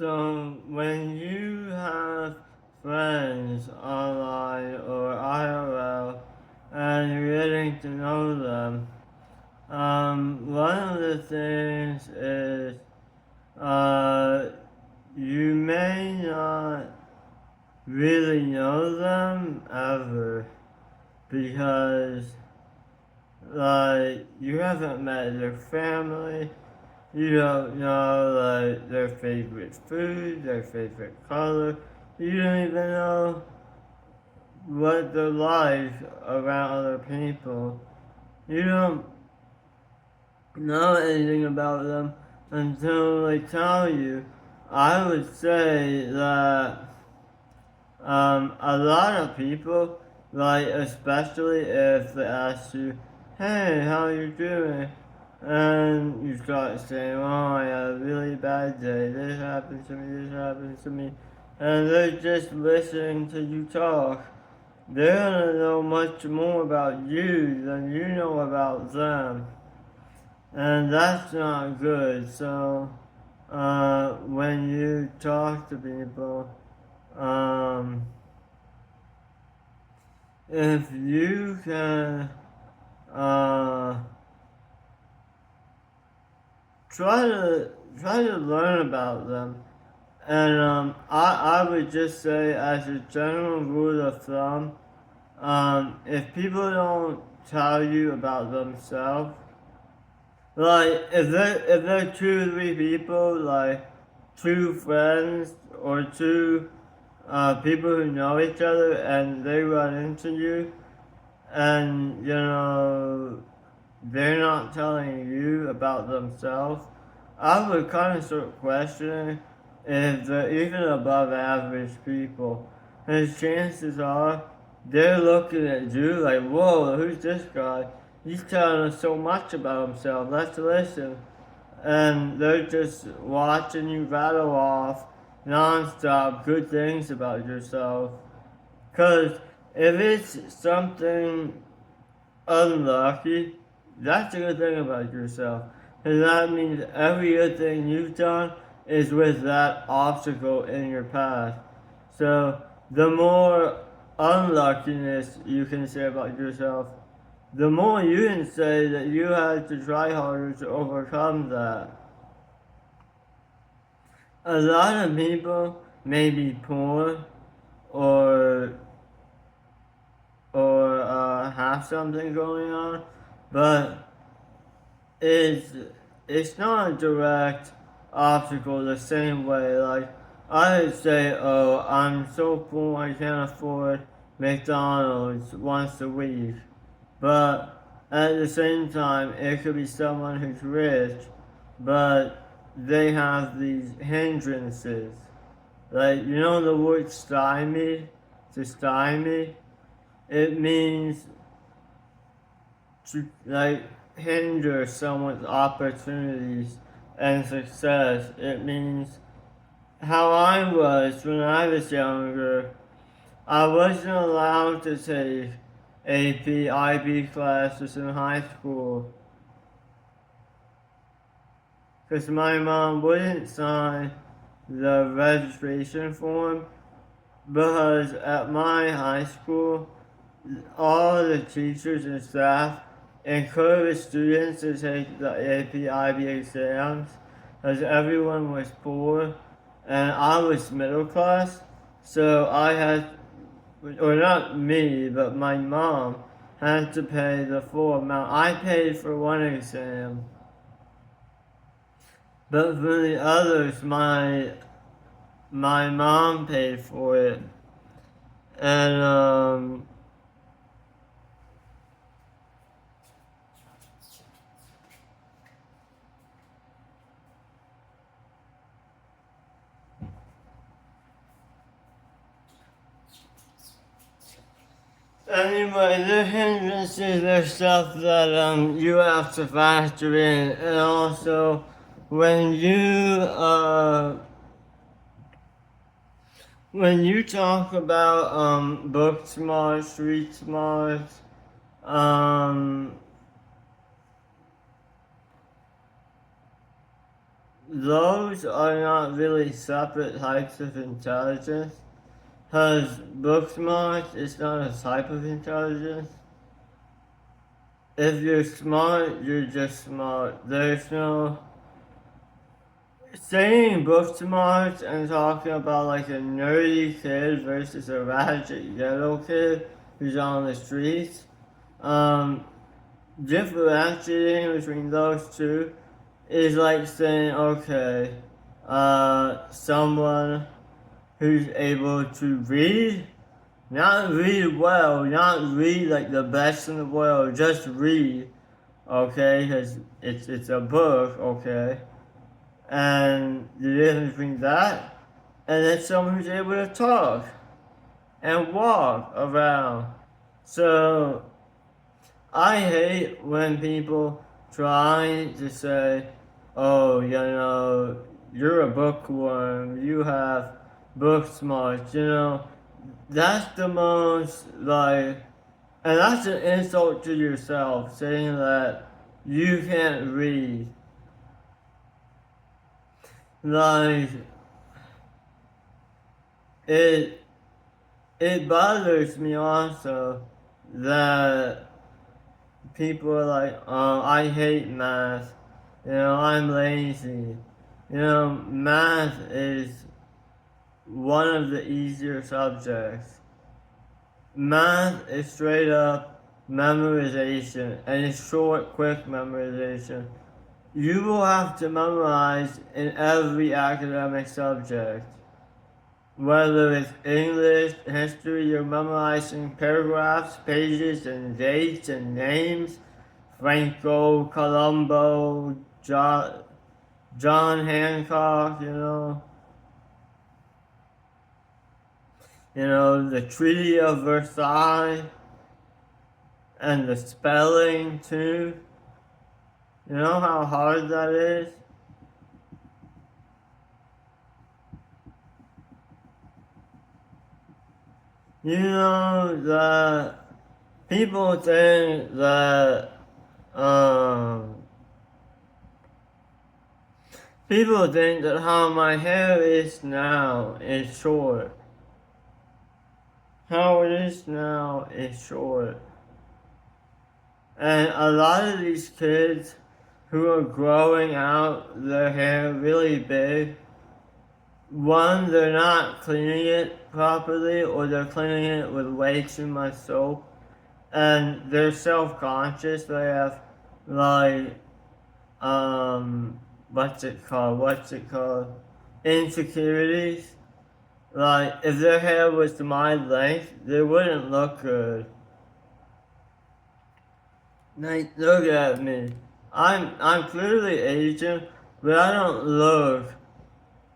So when you have friends online or IRL and you're getting to know them, one of the things is you may not really know them ever because you haven't met their family. You don't know their favorite food, their favorite color. You don't even know what they're like around other people. You don't know anything about them until they tell you. I would say that a lot of people, especially if they ask you, hey, how you doing? And you start saying, oh, I had a really bad day, this happened to me, this happened to me. And they're just listening to you talk. They're gonna know much more about you than you know about them. And that's not good. So, when you talk to people, um, if you can uh, try to learn about them, and I would just say as a general rule of thumb, if people don't tell you about themselves, if they're 2 or 3 people, like two friends or two people who know each other, and they run into you, and they're not telling you about themselves, I would kind of start questioning if they're even above average people. Because chances are they're looking at you like, whoa, who's this guy? He's telling us so much about himself. Let's listen. And they're just watching you rattle off nonstop good things about yourself. Because if it's something unlucky, that's a good thing about yourself. And that means every good thing you've done is with that obstacle in your path. So the more unluckiness you can say about yourself, the more you can say that you had to try harder to overcome that. A lot of people may be poor or have something going on, but it's it's not a direct obstacle the same way. Like I would say, oh, I'm so poor I can't afford McDonald's once a week, but at the same time, it could be someone who's rich, but they have these hindrances. Like the word stymie, to stymie, it means to hinder someone's opportunities and success. It means how I was when I was younger. I wasn't allowed to take AP, IB classes in high school because my mom wouldn't sign the registration form because at my high school, all the teachers and staff encouraged students to take the AP IB exams as everyone was poor and I was middle class. So I had, or not me, but my mom had to pay the full amount. I paid for one exam, but for the others, my mom paid for it. And anyway, the hindrances are stuff that you have to factor in, and also when you talk about book smart, street smart, um, those are not really separate types of intelligence. Because book smart is not a type of intelligence. If you're smart, you're just smart. There's no saying book smart and talking about like a nerdy kid versus a ratchet yellow kid who's on the streets. Um, Differentiating between those two is like saying, okay, someone who's able to read, not read well, not read like the best in the world, just read, okay, because it's a book, okay, and the difference between that and then someone who's able to talk and walk around. So I hate when people try to say, oh, you're a bookworm, you have book smarts, that's the most, like, and that's an insult to yourself, saying that you can't read. Like, it, it bothers me also that people are like, I hate math. I'm lazy. Math is one of the easier subjects. Math is straight up memorization, and it's short, quick memorization. You will have to memorize in every academic subject. Whether it's English, history, you're memorizing paragraphs, pages, and dates and names. Franco, Colombo, John Hancock, the Treaty of Versailles, and the spelling too. You know how hard that is? You know that people think that, people think that how my hair is now is short. How it is now is short. And a lot of these kids who are growing out their hair really big, one, they're not cleaning it properly, or they're cleaning it with way too much soap, and they're self-conscious. They have, like, what's it called? Insecurities. Like, if their hair was to my length, they wouldn't look good. Like, look at me. I'm clearly Asian, but I don't look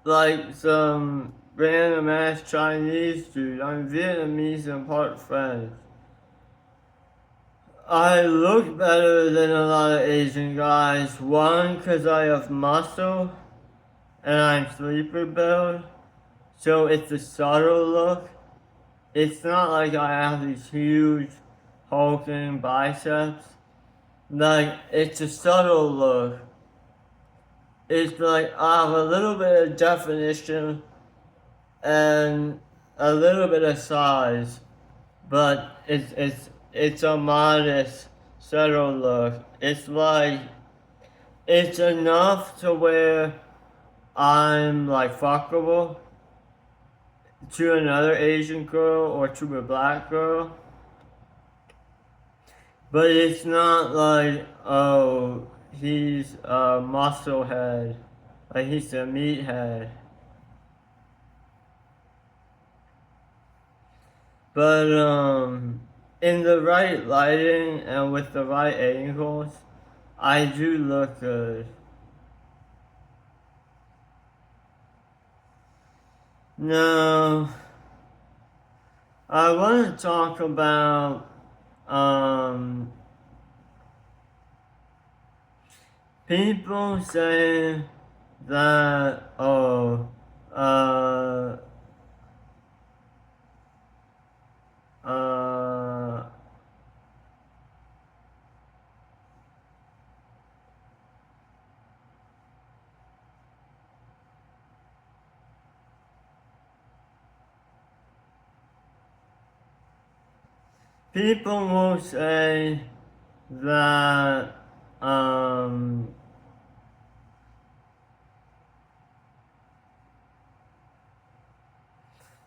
like some random ass Chinese dude. I'm Vietnamese and part French. I look better than a lot of Asian guys. One, because I have muscle and I'm sleeper build, so it's a subtle look. It's not like I have these huge hulking biceps. Like, it's a subtle look. It's like I have a little bit of definition and a little bit of size, but it's a modest, subtle look. It's like it's enough to where I'm like fuckable to another Asian girl or to a black girl. But it's not like, oh, he's a muscle head, like he's a meathead. But in the right lighting and with the right angles, I do look good. No, I want to talk about um, people saying that, oh, uh, uh, people will say that,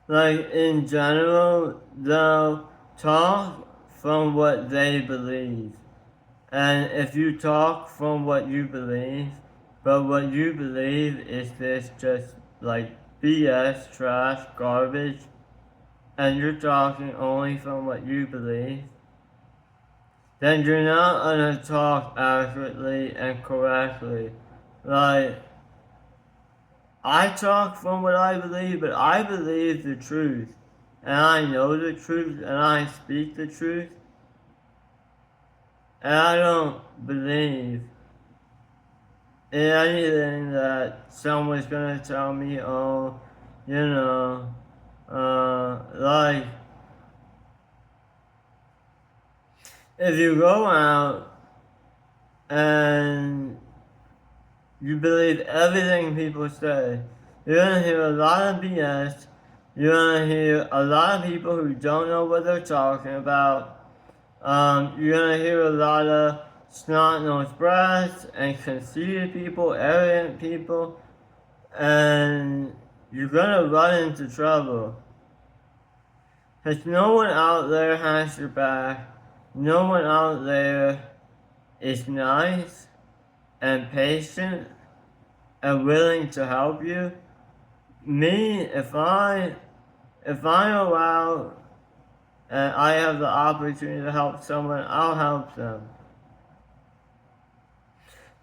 like in general, they'll talk from what they believe. And if you talk from what you believe, but what you believe is this just like BS, trash, garbage, and you're talking only from what you believe, then you're not gonna talk accurately and correctly. Like, I talk from what I believe, but I believe the truth. And I know the truth, and I speak the truth. And I don't believe in anything that someone's gonna tell me, oh, you know, like, if you go out and you believe everything people say, you're gonna hear a lot of BS. You're gonna hear a lot of people who don't know what they're talking about. You're gonna hear a lot of snot-nosed brats and conceited people, arrogant people, and you're gonna run into trouble. Because no one out there has your back. No one out there is nice and patient and willing to help you. Me, if I go out and I have the opportunity to help someone, I'll help them.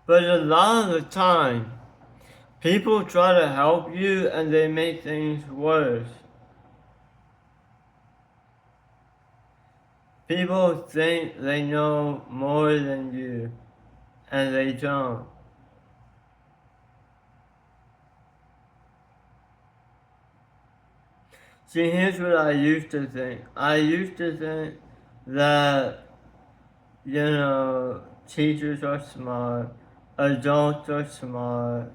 But a lot of the time, people try to help you and they make things worse. People think they know more than you, and they don't. See, here's what I used to think. I used to think that, teachers are smart, adults are smart,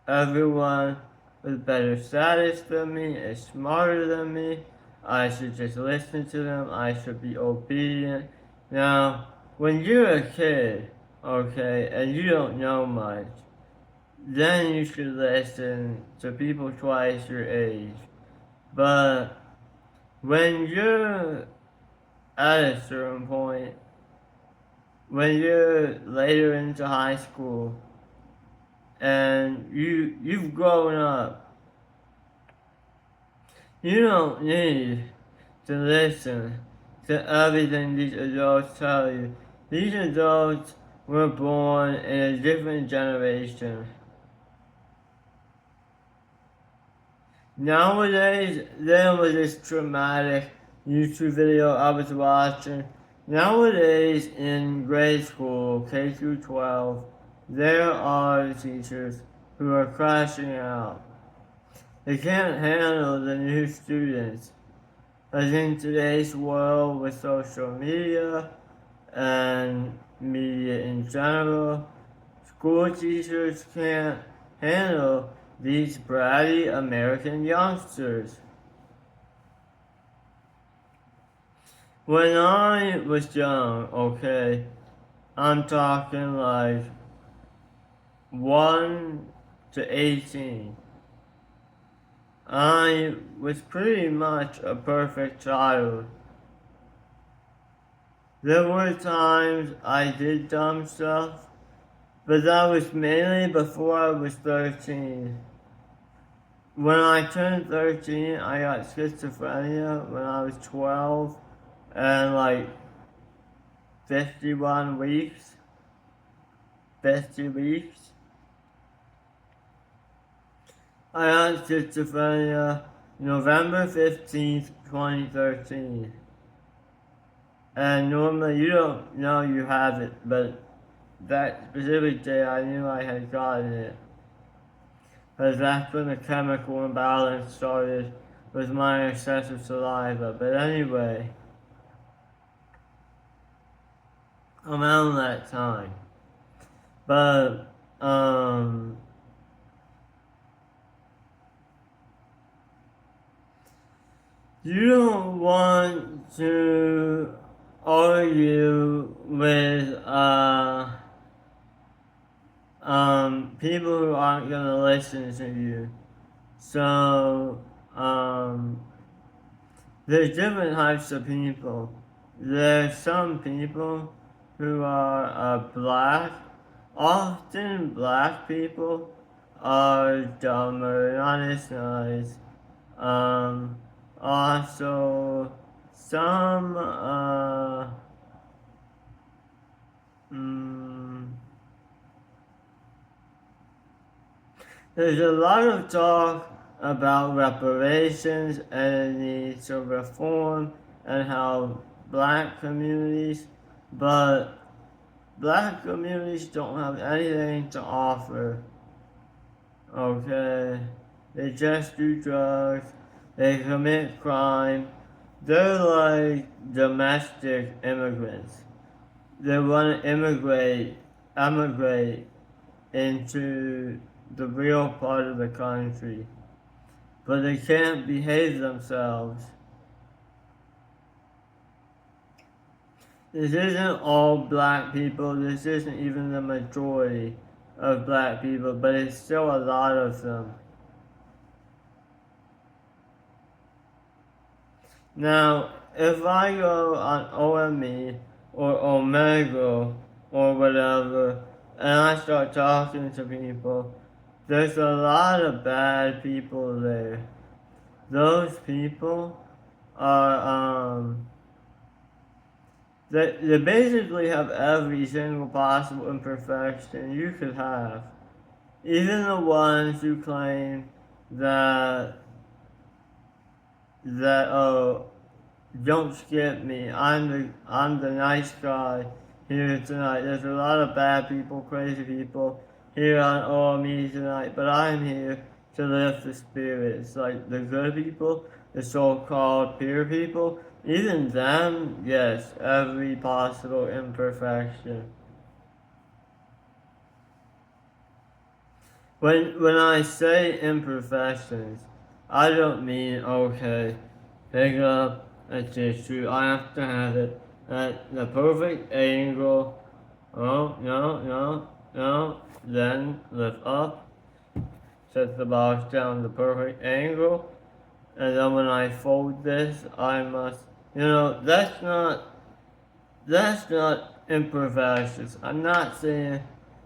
everyone with better status than me is smarter than me. I should just listen to them. I should be obedient. Now, when you're a kid, okay, and you don't know much, then you should listen to people twice your age. But when you're at a certain point, when you're later into high school, and you've grown up, you don't need to listen to everything these adults tell you. These adults were born in a different generation. Nowadays, there was this traumatic YouTube video I was watching. Nowadays, in grade school, K through 12, there are teachers who are crashing out. They can't handle the new students. As in today's world with social media and media in general, school teachers can't handle these bratty American youngsters. When I was young, okay, I'm talking like 1 to 18, I was pretty much a perfect child. There were times I did dumb stuff, but that was mainly before I was 13. When I turned 13, I got schizophrenia when I was 12 and like 50 weeks. I got schizophrenia November 15th, 2013. And normally you don't know you have it, but that specific day I knew I had gotten it. Because that's when the chemical imbalance started with my excessive saliva. But anyway, around that time. But, You don't want to argue with people who aren't gonna listen to you. So there's different types of people. There's some people who are black. Often black people are dumber, not as nice. Um, Also, some, mm, there's a lot of talk about reparations and the need to reform and how black communities, but black communities don't have anything to offer. Okay? They just do drugs, they commit crime, they're like domestic immigrants. They want to emigrate into the real part of the country, but they can't behave themselves. This isn't all black people, this isn't even the majority of black people, but it's still a lot of them. Now, if I go on OME or Omegle or whatever, and I start talking to people, there's a lot of bad people there. Those people are, they basically have every single possible imperfection you could have. Even the ones who claim that, oh, don't skip me. I'm the nice guy here tonight. There's a lot of bad people, crazy people here on OME tonight, but I'm here to lift the spirits. Like the good people, the so-called peer people, even them, yes, every possible imperfection. When I say imperfections, I don't mean okay, pick up a tissue. I have to have it at the perfect angle. Oh no. Then lift up, set the box down the perfect angle, and then when I fold this, I must. That's not imperfections. I'm not saying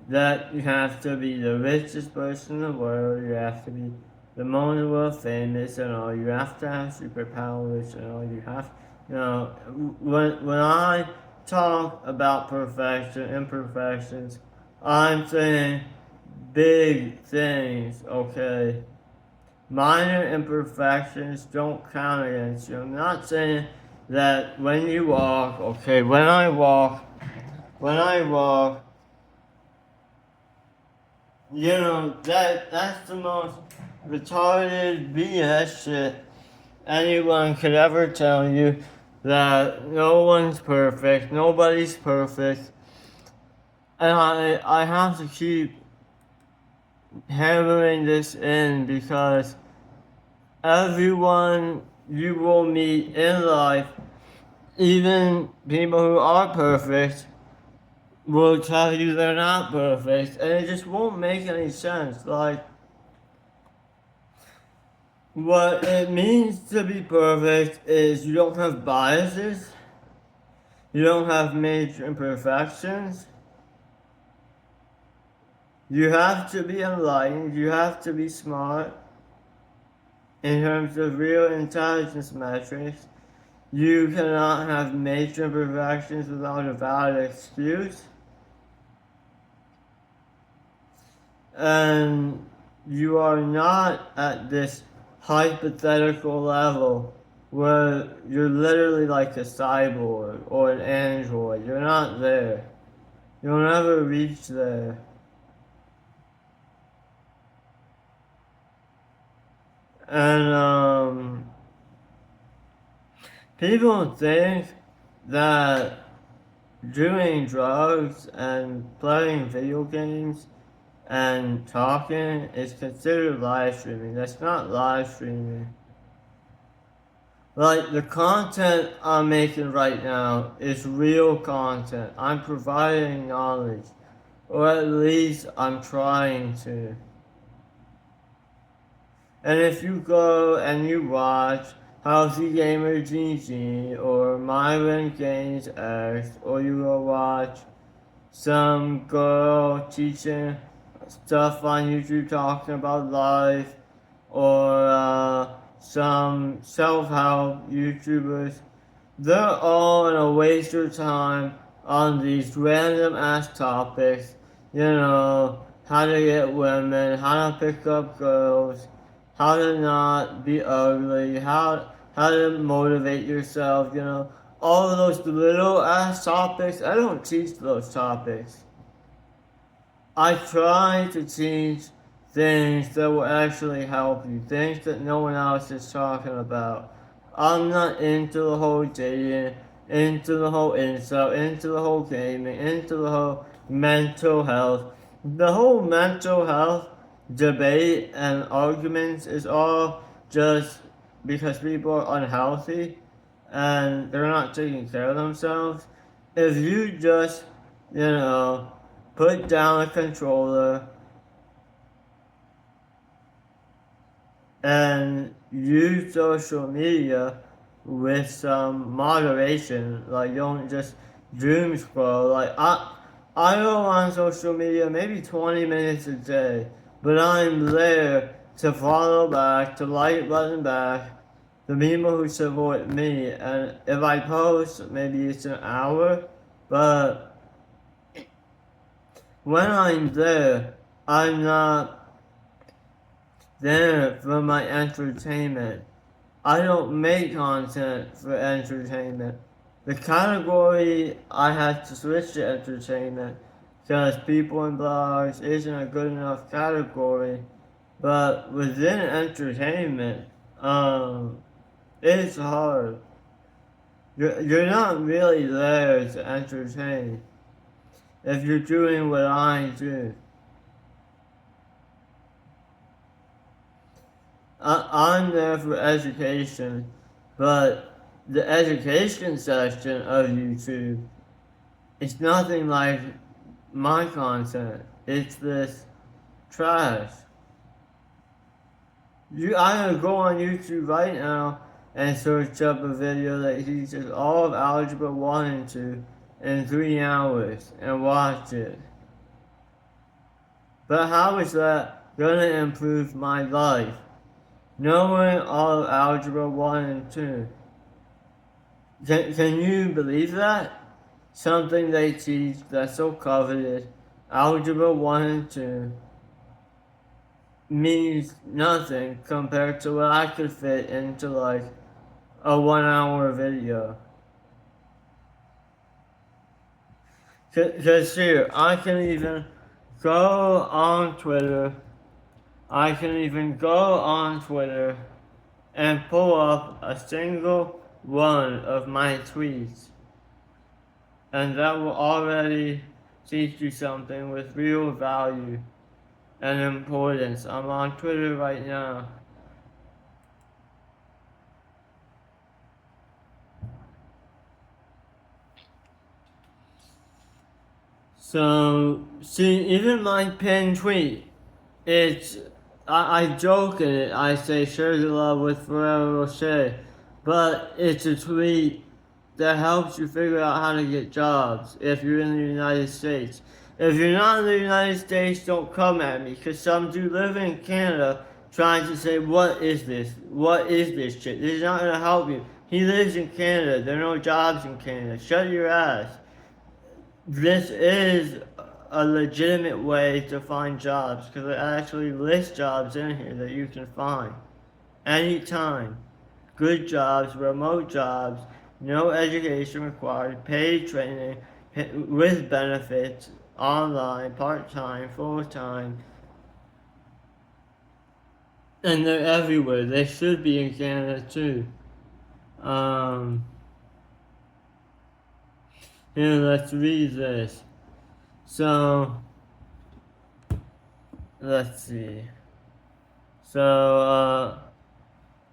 that you have to be the richest person in the world, you have to be the most world famous and all, you have to have superpowers and all, you have, when I talk about perfection, imperfections, I'm saying big things, okay? Minor imperfections don't count against you. I'm not saying that when you walk, okay, when I walk, that's the most retarded BS shit anyone could ever tell you, that no one's perfect, nobody's perfect. And I have to keep hammering this in because everyone you will meet in life, even people who are perfect, will tell you they're not perfect, and it just won't make any sense. Like, what it means to be perfect is you don't have biases, you don't have major imperfections, you have to be enlightened, you have to be smart in terms of real intelligence metrics. You cannot have major imperfections without a valid excuse. And you are not at this hypothetical level where you're literally like a cyborg or an android. You're not there. You'll never reach there. And people think that doing drugs and playing video games and talking is considered live streaming. That's not live streaming. Like the content I'm making right now is real content. I'm providing knowledge, or at least I'm trying to. And if you go and you watch Healthy Gamer GG or Myron Games X, or you go watch some girl teaching stuff on YouTube talking about life, or some self-help YouTubers, they're all in a waste of time on these random ass topics. You know, how to get women, how to pick up girls, how to not be ugly, how to motivate yourself, you know. All of those little ass topics, I don't teach those topics. I try to teach things that will actually help you, things that no one else is talking about. I'm not into the whole dating, into the whole incel, into the whole gaming, into the whole mental health. The whole mental health debate and arguments is all just because people are unhealthy and they're not taking care of themselves. If you just, you know, put down a controller and use social media with some moderation. Like, don't just doom scroll. Like, I go on social media maybe 20 minutes a day, but I'm there to follow back, to like button back the people who support me. And if I post, maybe it's an hour, but when I'm there, I'm not there for my entertainment. I don't make content for entertainment. The category I had to switch to entertainment because people in blogs isn't a good enough category. But within entertainment, it's hard. You're not really there to entertain if you're doing what I do. I'm there for education, but the education section of YouTube is nothing like my content. It's this trash. You either go on YouTube right now and search up a video that teaches all of Algebra 1 and 2 in 3 hours and watch it. But how is that gonna improve my life? Knowing all of Algebra 1 and 2. Can you believe that? Something they teach that's so coveted, Algebra 1 and 2, means nothing compared to what I could fit into like a 1 hour video. Cause here, I can even go on Twitter. I can even go on Twitter and pull up a single one of my tweets. And that will already teach you something with real value and importance. I'm on Twitter right now. So, see, even my pinned tweet, it's, I joke in it, I say share the love with Ferrero Rocher, but it's a tweet that helps you figure out how to get jobs if you're in the United States. If you're not in the United States, don't come at me, because some dude living in Canada trying to say, what is this? What is this shit? This is not going to help you. He lives in Canada. There are no jobs in Canada. Shut your ass. This is a legitimate way to find jobs because it actually lists jobs in here that you can find anytime. Good jobs, remote jobs, no education required, paid training with benefits, online, part-time, full-time, and they're everywhere. They should be in Canada too. Here, let's read this. So, let's see. So,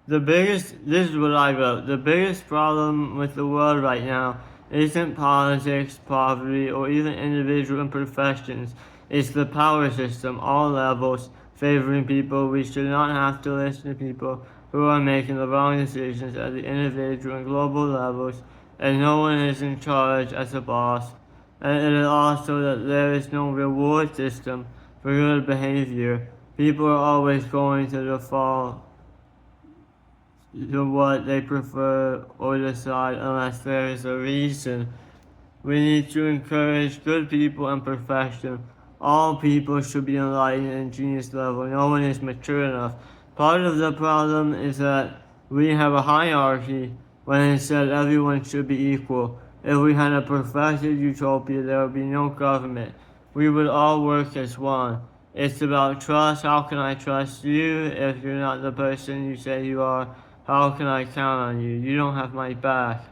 This is what I wrote. The biggest problem with the world right now isn't politics, poverty, or even individual imperfections. It's the power system, all levels, favoring people. We should not have to listen to people who are making the wrong decisions at the individual and global levels, and no one is in charge as a boss. And it is also that there is no reward system for good behavior. People are always going to default to what they prefer or decide unless there is a reason. We need to encourage good people and perfection. All people should be enlightened and genius level. No one is mature enough. Part of the problem is that we have a hierarchy when instead everyone should be equal. If we had a perfected utopia, there would be no government. We would all work as one. It's about trust. How can I trust you if you're not the person you say you are? How can I count on you? You don't have my back.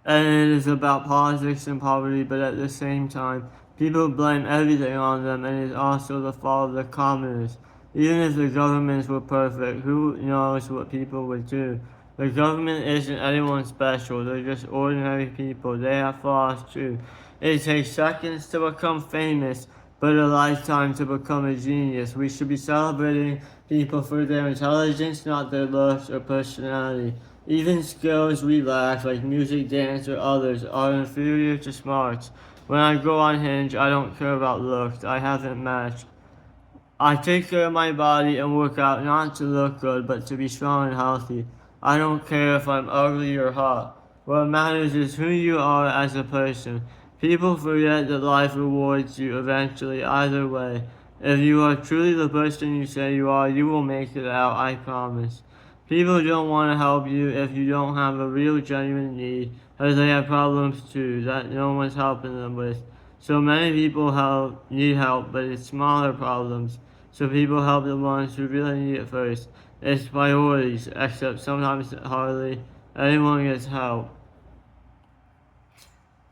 And it is about politics and poverty, but at the same time, people blame everything on them, and it is also the fault of the communists. Even if the governments were perfect, who knows what people would do? The government isn't anyone special, they're just ordinary people. They have flaws too. It takes seconds to become famous, but a lifetime to become a genius. We should be celebrating people for their intelligence, not their looks or personality. Even skills we lack, like music, dance, or others, are inferior to smarts. When I go on Hinge, I don't care about looks. I haven't matched. I take care of my body and work out not to look good, but to be strong and healthy. I don't care if I'm ugly or hot. What matters is who you are as a person. People forget that life rewards you eventually, either way. If you are truly the person you say you are, you will make it out, I promise. People don't want to help you if you don't have a real genuine need, as they have problems too that no one's helping them with. So many people need help, but it's smaller problems. So people help the ones who really need it first. It's priorities, except sometimes hardly anyone gets help.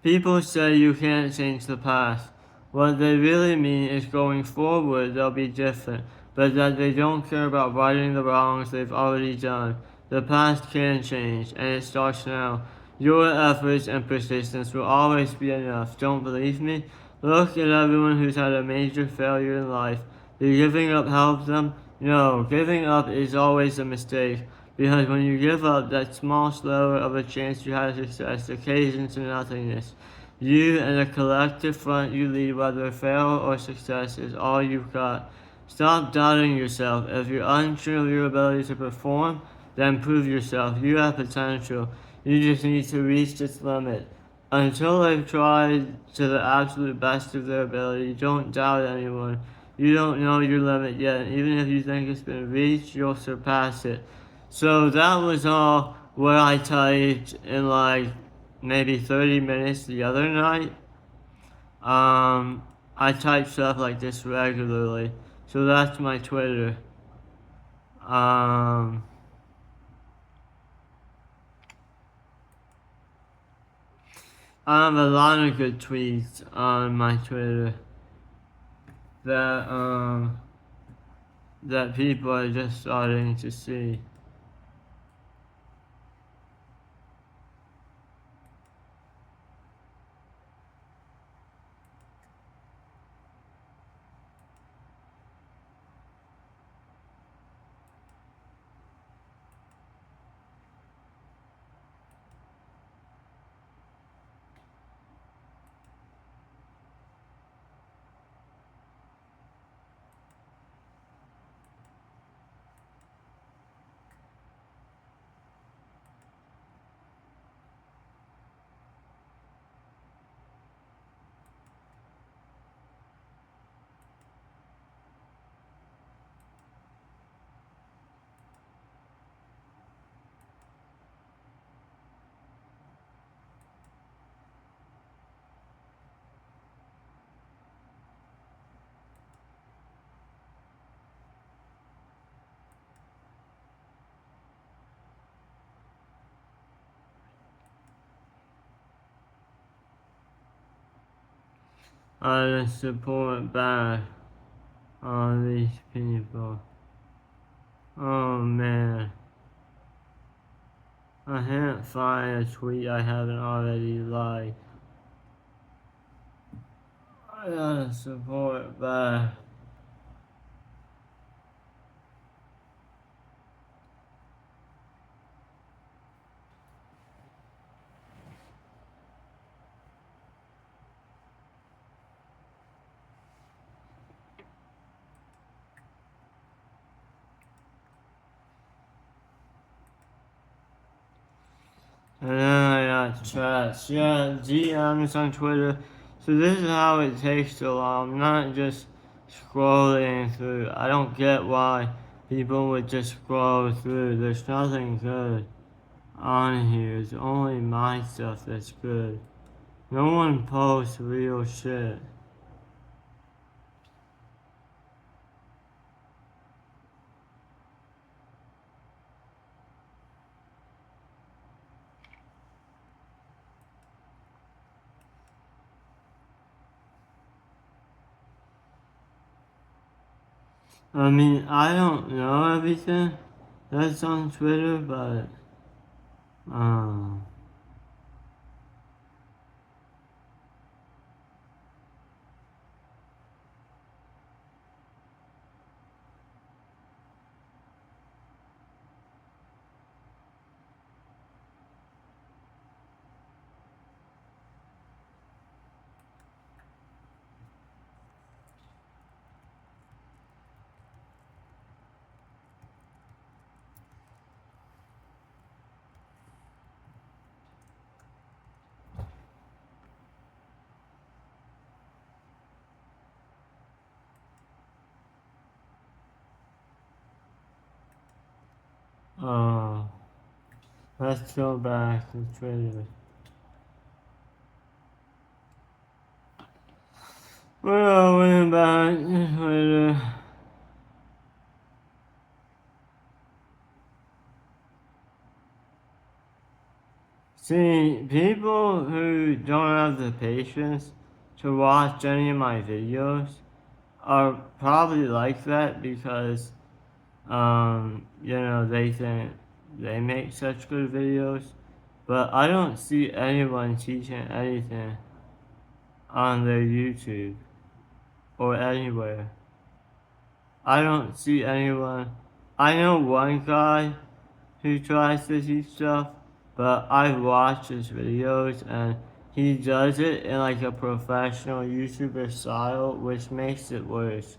People say you can't change the past. What they really mean is going forward they'll be different, but that they don't care about righting the wrongs they've already done. The past can change, and it starts now. Your efforts and persistence will always be enough. Don't believe me? Look at everyone who's had a major failure in life. Did giving up help them? No, giving up is always a mistake. Because when you give up, that small sliver of a chance you had success decays into nothingness. You and the collective front you lead, whether fail or success, is all you've got. Stop doubting yourself. If you're unsure of your ability to perform, then prove yourself. You have potential. You just need to reach its limit. Until they've tried to the absolute best of their ability, don't doubt anyone. You don't know your limit yet, and even if you think it's been reached, you'll surpass it. So that was all what I typed in like maybe 30 minutes the other night. I type stuff like this regularly. So that's my Twitter. Um, I have a lot of good tweets on my Twitter that that people are just starting to see. I just support back all these people. Oh man. I can't find a tweet I haven't already liked. I gotta support back. And then I got chats. Yeah, DMs on Twitter. So this is how it takes so long. I'm not just scrolling through. I don't get why people would just scroll through. There's nothing good on here. It's only my stuff that's good. No one posts real shit. I mean, I don't know everything that's on Twitter, but um, uh, let's go back to Twitter. Well, went back to Twitter. See, people who don't have the patience to watch any of my videos are probably like that because, they think they make such good videos. But I don't see anyone teaching anything on their YouTube or anywhere. I don't see anyone. I know one guy who tries to teach stuff, but I've watched his videos and he does it in like a professional YouTuber style, which makes it worse.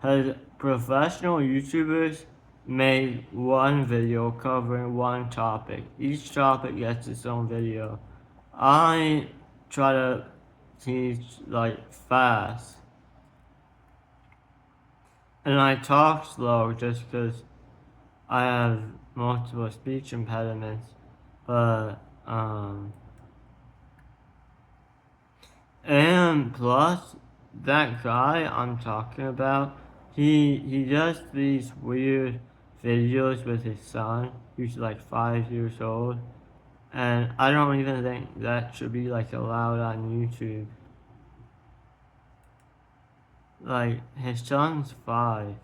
Because professional YouTubers make one video covering one topic. Each topic gets its own video. I try to teach like fast. And I talk slow just because I have multiple speech impediments. But, and plus, that guy I'm talking about, he does these weird videos with his son, who's like 5 years old. And I don't even think that should be like allowed on YouTube. Like, his son's 5.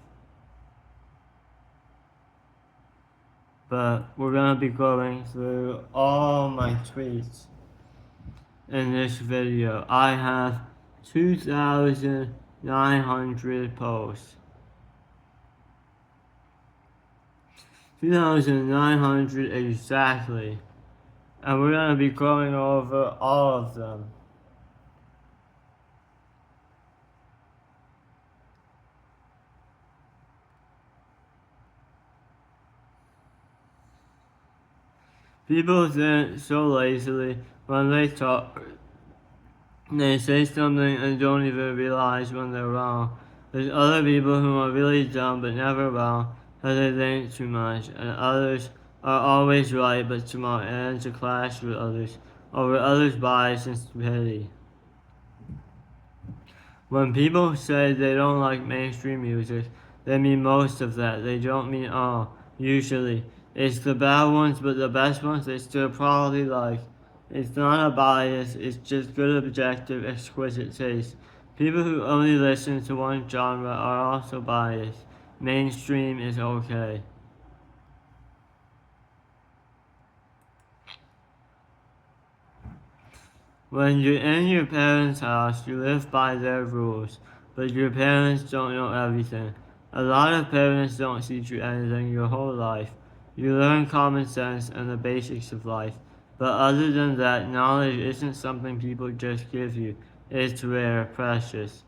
But we're gonna be going through all my tweets in this video. I have 2,900 posts. 2,900 exactly. And we're gonna be going over all of them. People think so lazily when they talk. They say something and don't even realize when they're wrong. There's other people who are really dumb but never wrong because they think too much, and others are always right but smart and enter clash with others over others' bias and stupidity. When people say they don't like mainstream music, they mean most of that. They don't mean all. Usually, it's the bad ones, but the best ones they still probably like. It's not a bias, it's just good, objective, exquisite taste. People who only listen to one genre are also biased. Mainstream is okay. When you're in your parents' house, you live by their rules, but your parents don't know everything. A lot of parents don't teach you anything your whole life. You learn common sense and the basics of life, but other than that, knowledge isn't something people just give you. It's rare, precious.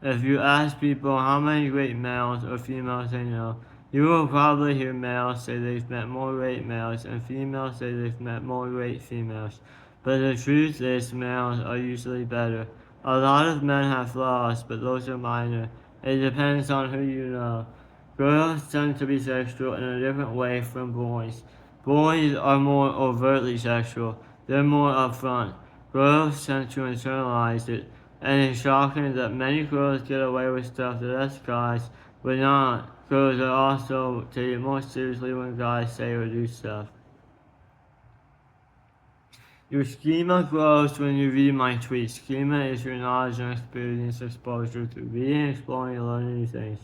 If you ask people how many great males or females they know, you will probably hear males say they've met more great males and females say they've met more great females. But the truth is, males are usually better. A lot of men have flaws, but those are minor. It depends on who you know. Girls tend to be sexual in a different way from boys. Boys are more overtly sexual. They're more upfront. Girls tend to internalize it, and it's shocking that many girls get away with stuff that us guys would not. Girls are also taken more seriously when guys say or do stuff. Your schema grows when you read my tweets. Schema is your knowledge and experience exposure to reading, exploring, and learning new things.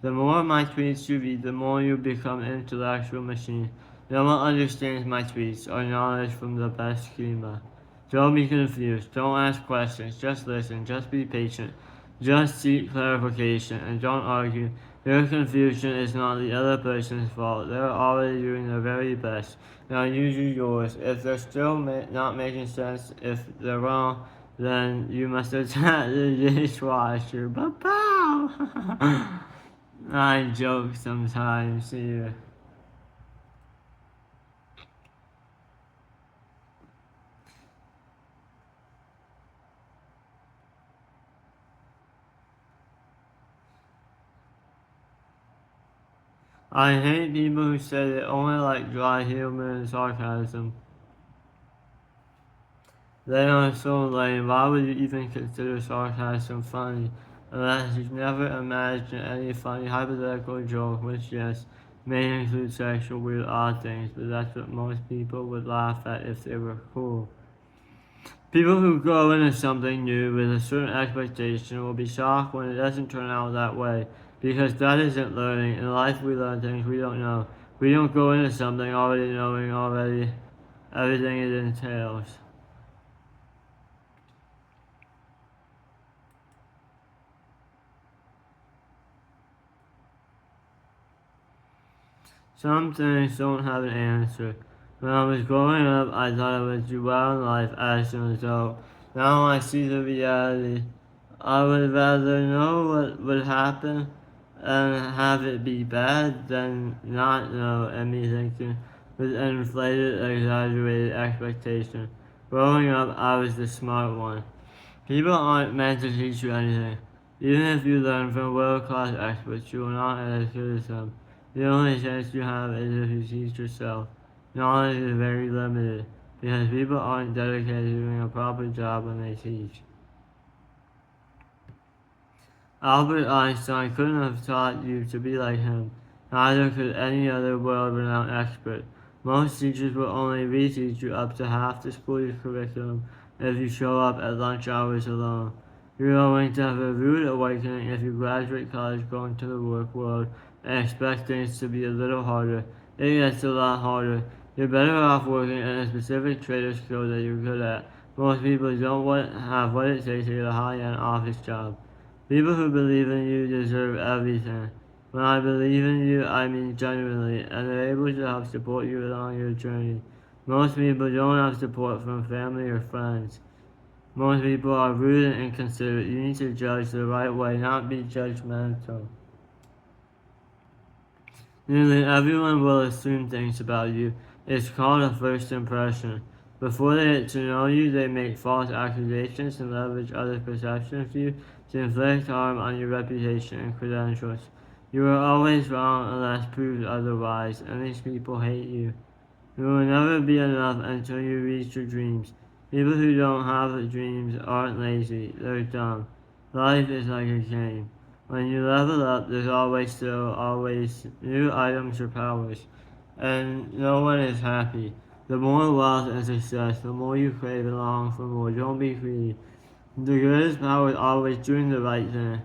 The more my tweets you read, the more you become an intellectual machine. No one understands my tweets or knowledge from the best schema. Don't be confused. Don't ask questions. Just listen. Just be patient. Just seek clarification and don't argue. Your confusion is not the other person's fault. They're already doing their very best. Now you do yours. If they're still not making sense, if they're wrong, then you must attack the dishwasher. Ba-pow! I joke sometimes here. I hate people who say they only like dry humor and sarcasm. They are so lame. Why would you even consider sarcasm funny? Unless you've never imagined any funny hypothetical joke, which yes, may include sexual weird odd things, but that's what most people would laugh at if they were cool. People who go into something new with a certain expectation will be shocked when it doesn't turn out that way, because that isn't learning. In life we learn things we don't know. We don't go into something already knowing everything it entails. Some things don't have an answer. When I was growing up, I thought I would do well in life as an adult. Now I see the reality. I would rather know what would happen and have it be bad than not know and be thinking with an inflated, exaggerated expectation. Growing up, I was the smart one. People aren't meant to teach you anything. Even if you learn from world-class experts, you will not as good as them. The only chance you have is if you teach yourself. Knowledge is very limited because people aren't dedicated to doing a proper job when they teach. Albert Einstein couldn't have taught you to be like him. Neither could any other world-renowned expert. Most teachers will only reteach you up to half the school's curriculum if you show up at lunch hours alone. You're going to have a rude awakening if you graduate college, go into the work world, and expect things to be a little harder. It gets a lot harder. You're better off working in a specific trade or skill that you're good at. Most people don't have what it takes to get a high-end office job. People who believe in you deserve everything. When I believe in you, I mean genuinely, and they're able to help support you along your journey. Most people don't have support from family or friends. Most people are rude and inconsiderate. You need to judge the right way, not be judgmental. Nearly everyone will assume things about you. It's called a first impression. Before they get to know you, they make false accusations and leverage others' perception of you to inflict harm on your reputation and credentials. You are always wrong unless proved otherwise, and these people hate you. You will never be enough until you reach your dreams. People who don't have dreams aren't lazy, they're dumb. Life is like a game. When you level up, there's always new items or powers, and no one is happy. The more wealth and success, the more you crave and long for more. Don't be greedy. The greatest power is always doing the right thing.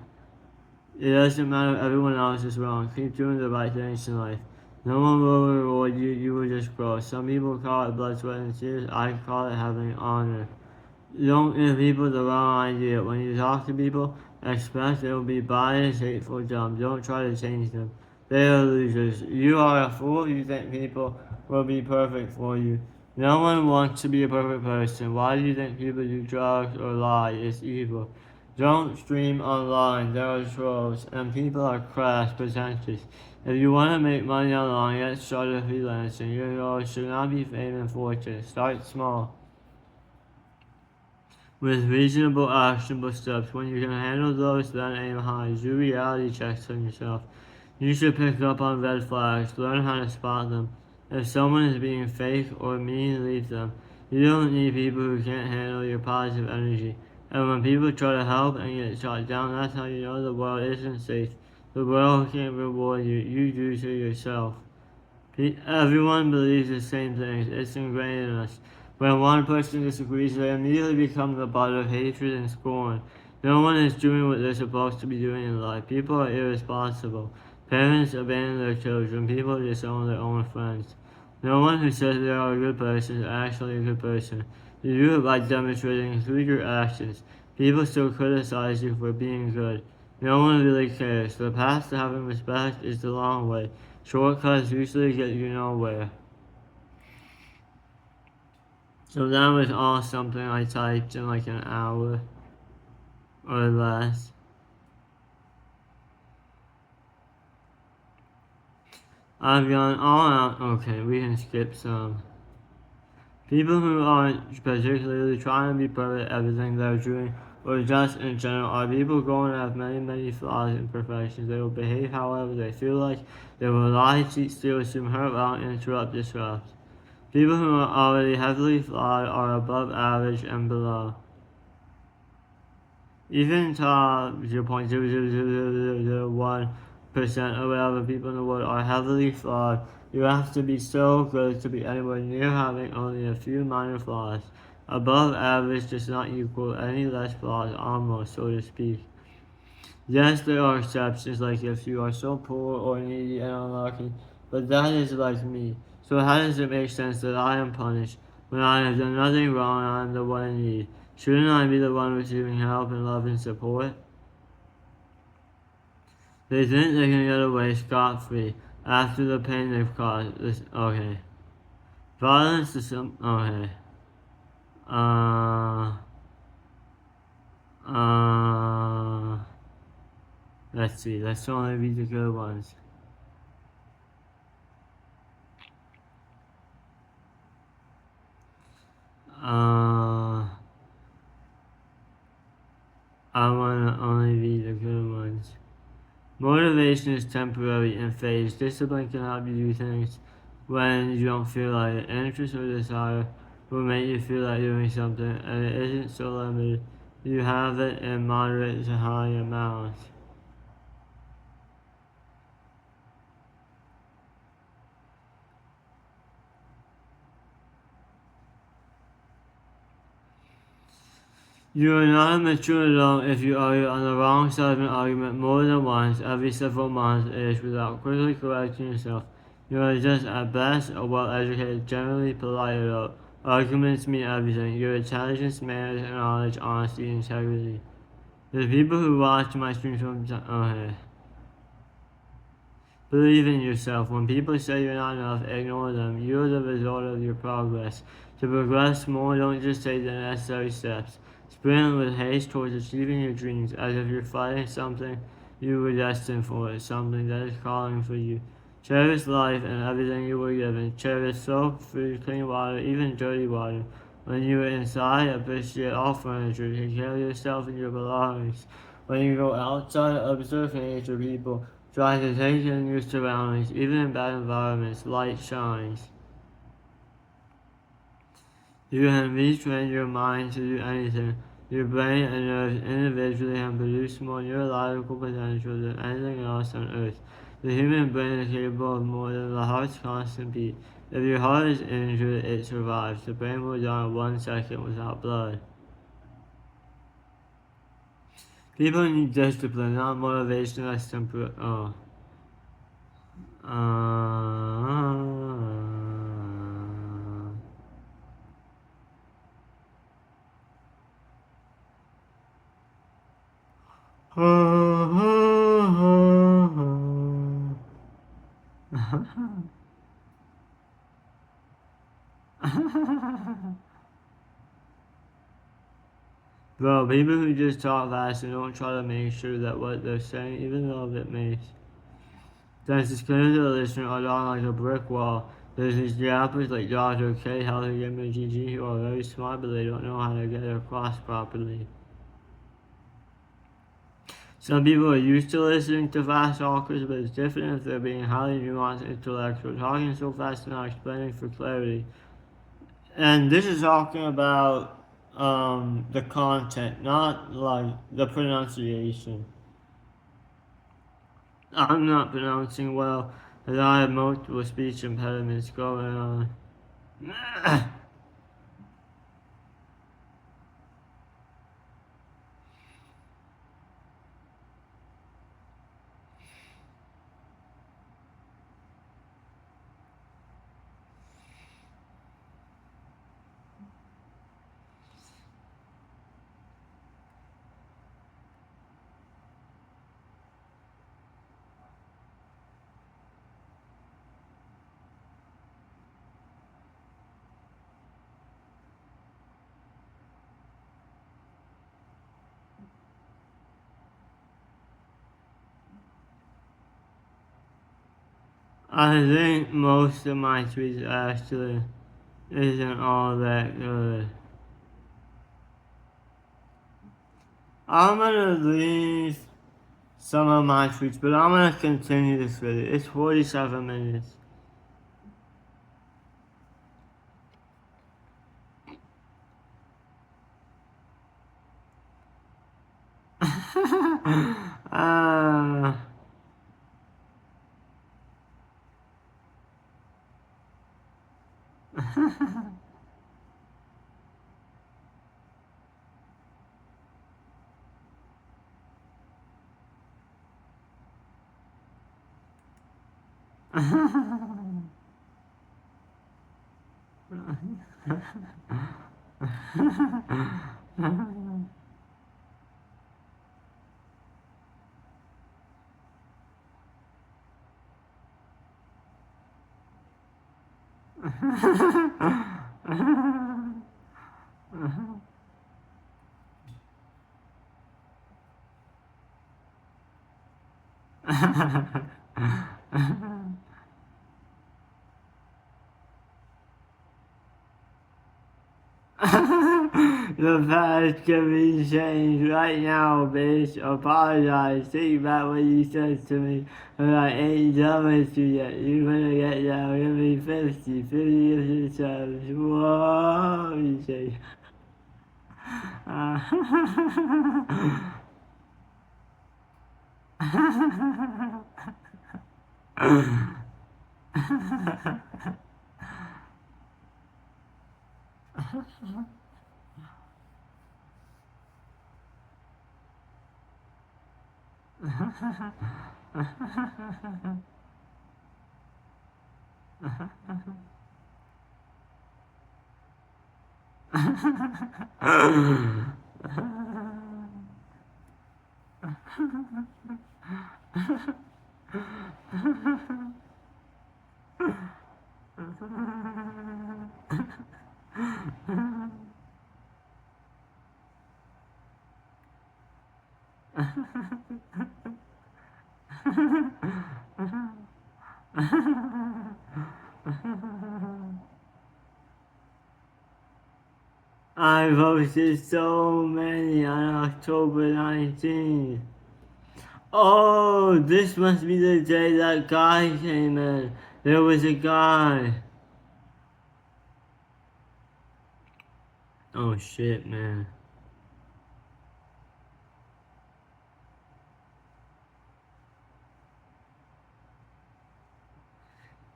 It doesn't matter if everyone else is wrong. Keep doing the right things in life. No one will reward you, you will just grow. Some people call it blood, sweat, and tears. I call it having honor. Don't give people the wrong idea. When you talk to people, expect there will be biased, hateful jumps. Don't try to change them. They are losers. You are a fool. You think people will be perfect for you. No one wants to be a perfect person. Why do you think people do drugs or lie? It's evil. Don't stream online. There are trolls, and people are crass, pretentious. If you want to make money online, get started freelancing. Your goal should not be fame and fortune. Start small with reasonable, actionable steps. When you can handle those, then aim high. Do reality checks on yourself. You should pick up on red flags, learn how to spot them. If someone is being fake or mean, leave them. You don't need people who can't handle your positive energy. And when people try to help and get shot down, that's how you know the world isn't safe. The world can't reward you, you do to yourself. Everyone believes the same things. It's ingrained in us. When one person disagrees, they immediately become the butt of hatred and scorn. No one is doing what they're supposed to be doing in life. People are irresponsible. Parents abandon their children. People disown their own friends. No one who says they are a good person is actually a good person. You do it by demonstrating through your actions. People still criticize you for being good. No one really cares. The path to having respect is the long way. Shortcuts usually get you nowhere. So that was all something I typed in like an hour or less. I've gone all out. Okay, we can skip some. People who aren't particularly trying to be perfect at everything they're doing, or just in general, are people going to have many flaws and imperfections. They will behave however they feel like. They will lie, cheat, steal, assume, hurt, out, interrupt, disrupt. People who are already heavily flawed are above average and below. Even top 0.00001% of whatever people in the world are heavily flawed. You have to be so good to be anywhere near having only a few minor flaws. Above average does not equal any less flaws, almost, so to speak. Yes, there are exceptions, like if you are so poor or needy and unlucky, but that is like me. So how does it make sense that I am punished when I have done nothing wrong and I am the one in need? Shouldn't I be the one receiving help and love and support? They think they can get away scot-free after the pain they've caused. Okay. Violence is some. Okay. Uh. Uh. Let's see. Let's only read the good ones. I want to only read the good ones. Motivation is temporary and fades. Discipline can help you do things when you don't feel like it. Interest or desire will make you feel like doing something, and it isn't so limited. You have it in moderate to high amounts. You are not a mature adult if you argue on the wrong side of an argument more than once every several months-ish without quickly correcting yourself. You are just at best a well-educated, generally polite adult. Arguments mean everything. Your intelligence, manners, knowledge, honesty, integrity. The people who watch my streams from okay. Believe in yourself. When people say you're not enough, ignore them. You're the result of your progress. To progress more, don't just take the necessary steps. Sprint with haste towards achieving your dreams, as if you're fighting something you were destined for, something that is calling for you. Cherish life and everything you were given. Cherish soap, food, clean water, even dirty water. When you are inside, appreciate all furniture. Take care of yourself and your belongings. When you go outside, observe nature, people. Try to take in your surroundings. Even in bad environments, light shines. You can retrain your mind to do anything. Your brain and nerves individually can produce more neurological potential than anything else on earth. The human brain is capable of more than the heart's constant beat. If your heart is injured, it survives. The brain will die in 1 second without blood. People need discipline, not motivation that's temporary. Uh, Bro, people who just talk fast and don't try to make sure that what they're saying, even though it makes sense, is clear to the listener are drawn like a brick wall. There's these rappers like Dr. K, Healthy Gamer GG who are very smart, but they don't know how to get it across properly. Some people are used to listening to fast talkers, but it's different if they're being highly nuanced intellectual, talking so fast and not explaining for clarity. And this is talking about the content, not like the pronunciation. I'm not pronouncing well, as I have multiple speech impediments going on. I think most of my tweets actually isn't all that good. I'm gonna leave some of my tweets, but I'm gonna continue this video. It's 47 minutes. uh, The past can be changed right now, bitch. Apologize. Think about what you said to me. And I ain't done with you yet. You better get down. Give me 50. 50 of your subs. Whoa, you say. I posted so many on October 19th. Oh, this must be the day that guy came in. There was a guy. Oh shit, man.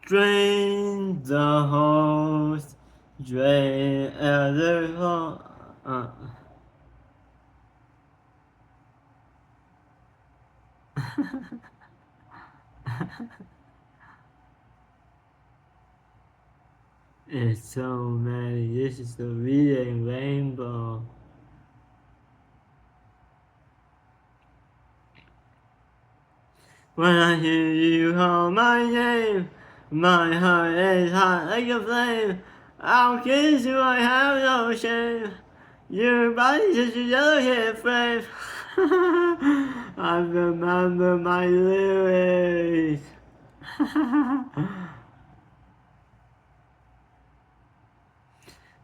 Drain the hose. Drain the hose. It's so many. This is the reading rainbow. When I hear you call my name, my heart is hot like a flame. I'll kiss you, I have no shame. Your body's just a delicate frame. I remember my lyrics.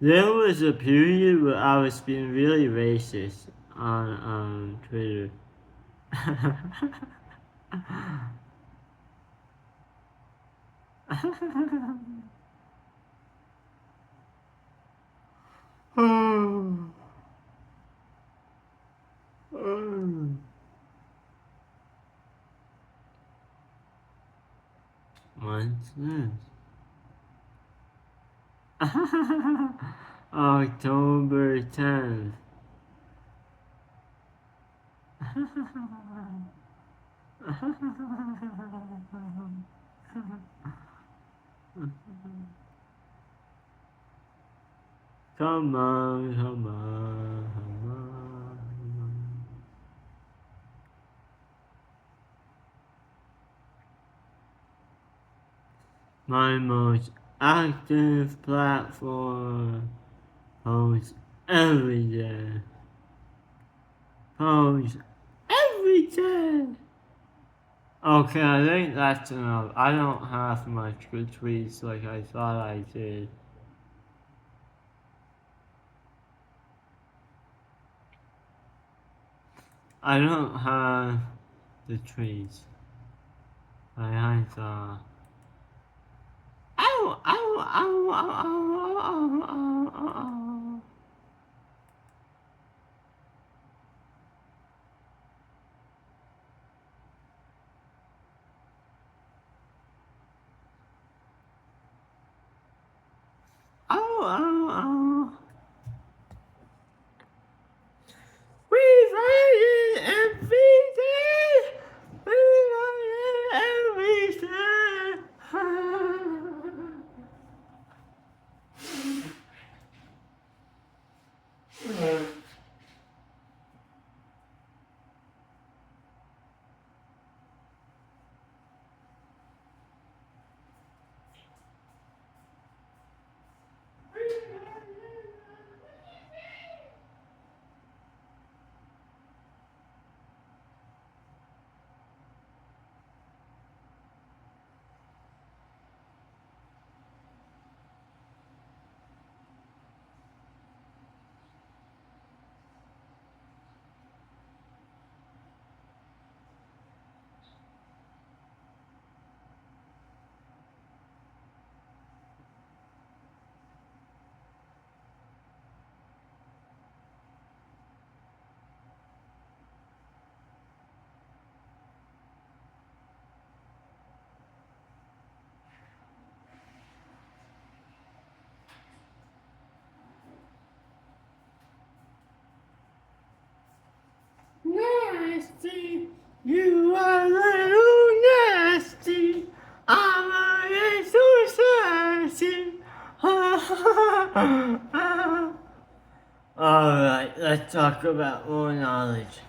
There was a period where I was being really racist on Twitter. What's this? October 10th. Come on, come on, come on. My most active platform. Post every day. Post every day. Okay, I think that's enough. I don't have much good tweets like I thought I did. I don't have the tweets like I thought. Ow, ow, ow, ow, ow, ow, ow, ow, ow. Ow, ow, ow. We fight it every day. We fight it every day. Nasty, you are a little nasty. I'm a little sassy. Alright, let's talk about more knowledge.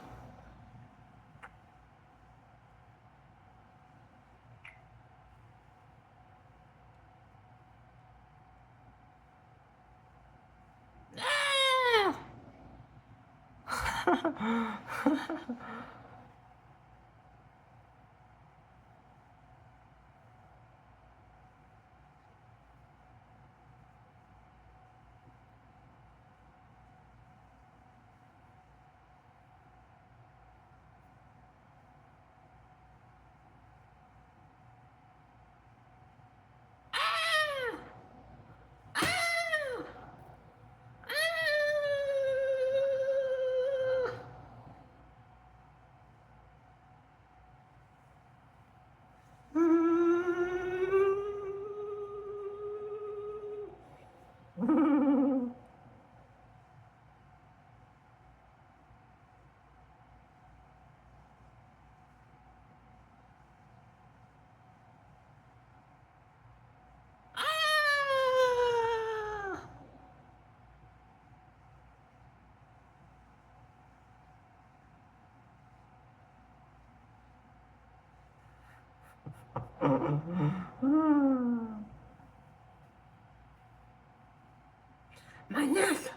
Manyak!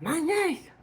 Manyak!